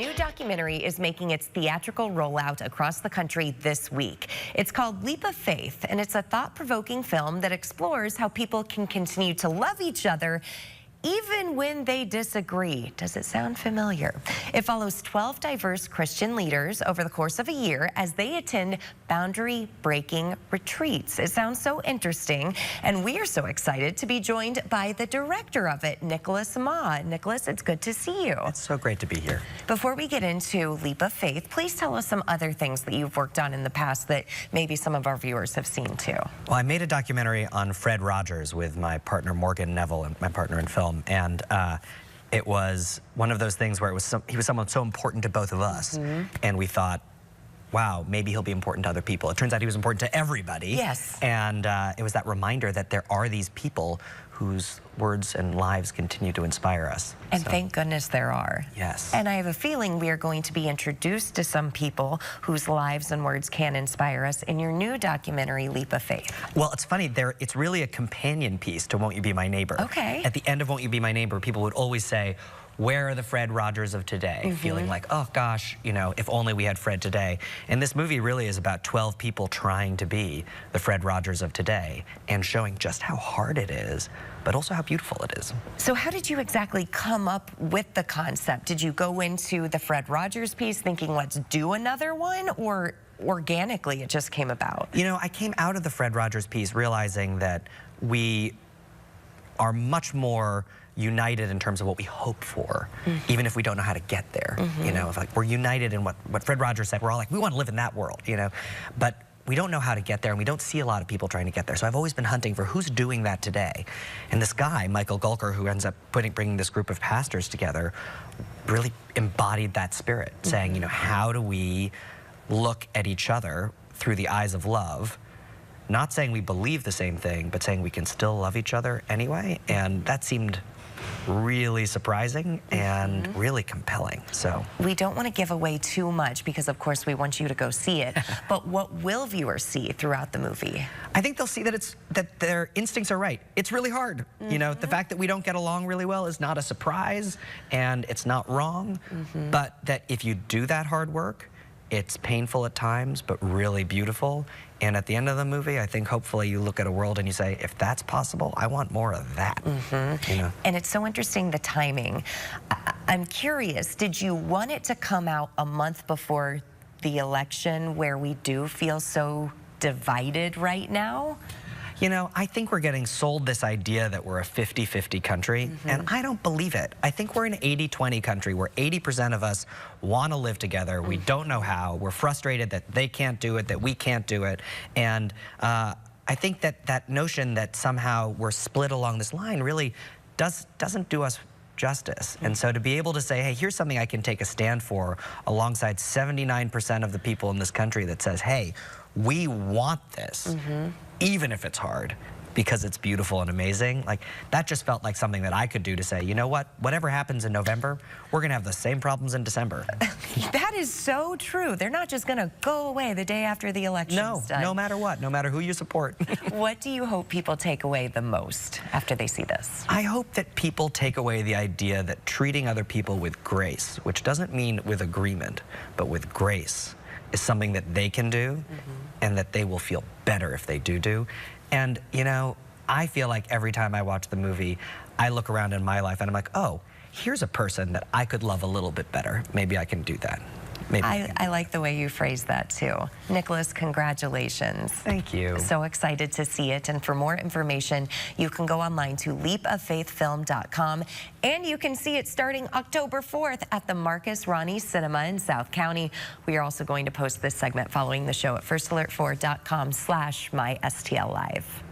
new documentary is making its theatrical rollout across the country this week. It's called Leap of Faith, and it's a thought-provoking film that explores how people can continue to love each other even when they disagree. Does it sound familiar? It follows 12 diverse Christian leaders over the course of a year as they attend boundary-breaking retreats. It sounds so interesting, and we are so excited to be joined by the director of it, Nicholas Ma. Nicholas, it's good to see you. It's so great to be here. Before we get into Leap of Faith, please tell us some other things that you've worked on in the past that maybe some of our viewers have seen too. Well, I made a documentary on Fred Rogers with my partner Morgan Neville, and my partner in film. And it was one of those things where he was someone so important to both of us. And we thought, wow, maybe he'll be important to other people. It turns out he was important to everybody. Yes. And it was that reminder that there are these people whose words and lives continue to inspire us. And thank goodness there are. Yes. And I have a feeling we are going to be introduced to some people whose lives and words can inspire us in your new documentary, Leap of Faith. Well, it's funny, it's really a companion piece to Won't You Be My Neighbor. Okay. At the end of Won't You Be My Neighbor, people would always say, where are the Fred Rogers of today? Feeling like, oh gosh, you know, if only we had Fred today. And this movie really is about 12 people trying to be the Fred Rogers of today and showing just how hard it is, but also how beautiful it is. So how did you exactly come up with the concept? Did you go into the Fred Rogers piece thinking, let's do another one, or organically it just came about? You know, I came out of the Fred Rogers piece realizing that we are much more united in terms of what we hope for, even if we don't know how to get there. You know, if like we're united in what Fred Rogers said, we're all like, we want to live in that world, you know, but we don't know how to get there, and we don't see a lot of people trying to get there. So I've always been hunting for who's doing that today. And this guy, Michael Gulker, who ends up bringing this group of pastors together, really embodied that spirit, saying, you know, how do we look at each other through the eyes of love, not saying we believe the same thing, but saying we can still love each other anyway. And that seemed really surprising and really compelling. So we don't want to give away too much because of course we want you to go see it, but what will viewers see throughout the movie? I think they'll see that their instincts are right. It's really hard. You know, the fact that we don't get along really well is not a surprise, and it's not wrong, but that if you do that hard work, it's painful at times, but really beautiful. And at the end of the movie, I think hopefully you look at a world and you say, if that's possible, I want more of that. You know? And it's so interesting, the timing. I'm curious, did you want it to come out a month before the election where we do feel so divided right now? You know, I think we're getting sold this idea that we're a 50-50 country, and I don't believe it. I think we're an 80-20 country where 80% of us want to live together. We don't know how. We're frustrated that they can't do it, that we can't do it. And I think that notion that somehow we're split along this line really doesn't do us justice. And so to be able to say, hey, here's something I can take a stand for alongside 79% of the people in this country that says, hey, we want this, even if it's hard, because it's beautiful and amazing. Like, that just felt like something that I could do to say, you know what, whatever happens in November, we're gonna have the same problems in December. That is so true. They're not just gonna go away the day after the election. No, no matter what, no matter who you support. What do you hope people take away the most after they see this? I hope that people take away the idea that treating other people with grace, which doesn't mean with agreement, but with grace, is something that they can do and that they will feel better if they do. And, you know, I feel like every time I watch the movie, I look around in my life and I'm like, oh, here's a person that I could love a little bit better. Maybe I can do that. Maybe I like the way you phrased that too. Nicholas, congratulations. Thank you. So excited to see it. And for more information, you can go online to leapoffaithfilm.com, and you can see it starting October 4th at the Marcus Ronnie Cinema in South County. We are also going to post this segment following the show at firstalert4.com/mystl live.